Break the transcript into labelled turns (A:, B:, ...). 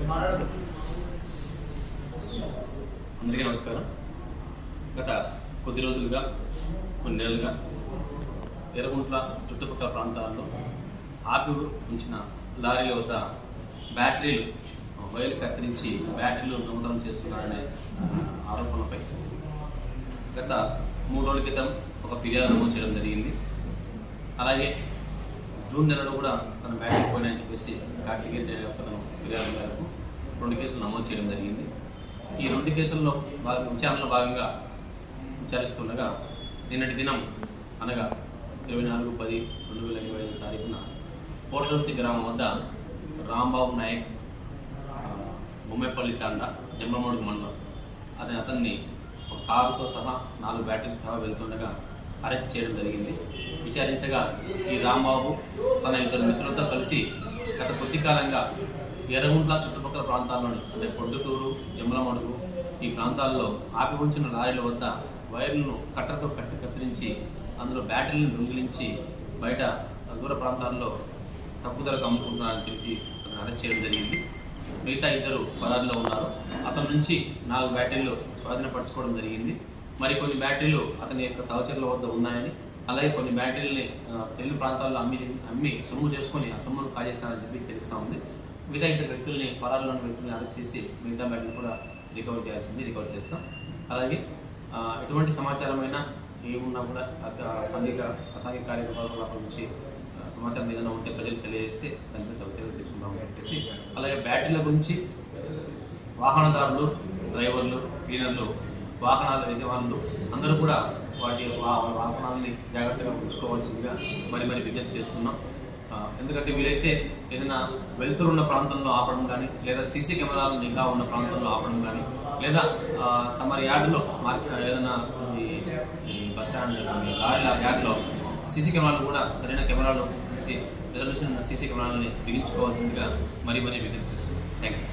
A: అందరికీ నమస్కారం. గత కొద్ది రోజులుగా కొన్ని నెలలుగా ఎర్రగుంట్ల చుట్టుపక్కల ప్రాంతాల్లో ఆపి ఉంచిన లారీల వద్ద బ్యాటరీలు వైర్లు కత్తిరించి బ్యాటరీలు దొంగతనం చేస్తున్నారనే ఆరోపణలపై గత 3 రోజుల క్రితం ఒక ఫిర్యాదు నమోదు చేయడం జరిగింది. అలాగే జూన్ నెలలో కూడా తన బ్యాటరీ పోయినాయని చెప్పేసి కార్తికేయ అతను ఫిర్యాదు మేరకు 2 కేసులు నమోదు చేయడం జరిగింది. ఈ 2 కేసుల్లో విచారణలో భాగంగా విచారిస్తుండగా నిన్నటి దినం అనగా 24/10/2025 తారీఖున పోటర్తి గ్రామం వద్ద రాంబాబు నాయక్ బొమ్మేపల్లి తాండా జమ్మమడుగు మండలం అతన్ని ఒక కారుతో సహా 4 బ్యాటరీతో సహా వెళ్తుండగా అరెస్ట్ చేయడం జరిగింది. విచారించగా ఈ రాంబాబు తన 2 మిత్రులతో కలిసి గత కొద్ది కాలంగా ఎర్రగుంట్ల చుట్టుపక్కల ప్రాంతాల్లోని అంటే పొద్దుటూరు, జమ్మలమడుగు ఈ ప్రాంతాల్లో ఆపి ఉంచిన లారీల వద్ద వైర్లను కట్టతో కత్తిరించి అందులో బ్యాటరీలను దొంగిలించి బయట దూర ప్రాంతాల్లో తక్కువ ధరకు అమ్ముకుంటున్నారని తెలిసి అతను అరెస్ట్ చేయడం జరిగింది. మిగతా 2 పరారీలో ఉన్నారు. అతని నుంచి 4 బ్యాటరీలు స్వాధీనపరచుకోవడం జరిగింది. మరికొన్ని బ్యాటరీలు అతని యొక్క సహచరుల వద్ద ఉన్నాయని, అలాగే కొన్ని బ్యాటరీలని తెలుగు ప్రాంతాల్లో అమ్మి సొమ్ము చేసుకొని ఆ సొమ్మును కాజేస్తానని చెప్పి తెలుస్తూ ఉంది. మిగతా 2 వ్యక్తుల్ని పరారీలోని వ్యక్తుల్ని అరెస్ట్ చేసి మిగతా బ్యాటరీలు కూడా రికవర్ చేస్తాం. అలాగే ఎటువంటి సమాచారమైనా ఏమున్నా కూడా అసాంఘిక కార్యకలాపాల నుంచి సమాచారం ఏదైనా ఉంటే ప్రజలు తెలియజేస్తే దాని మీద చర్యలు తీసుకుంటామని చెప్పేసి, అలాగే బ్యాటరీల గురించి వాహనదారులు, డ్రైవర్లు, క్లీనర్లు, వాహనాల యజమానులు అందరూ కూడా వాటి వాహనాలని జాగ్రత్తగా ఉంచుకోవాల్సిందిగా మరి విజ్ఞప్తి చేస్తున్నాం. ఎందుకంటే వీలైతే ఏదైనా వెలుతురున్న ప్రాంతంలో ఆపడం కానీ, లేదా సీసీ కెమెరాలు నిఘా ఉన్న ప్రాంతంలో ఆపడం కానీ, లేదా తమ యార్డులో ఏదైనా ఈ బస్ స్టాండ్ లారీల యార్డులో సీసీ కెమెరాలు కూడా సరైన కెమెరాలు రెజల్యూషన్ సీసీ కెమెరాలని బిగించుకోవాల్సిందిగా మరి విజ్ఞప్తి చేస్తున్నాం. Thank you.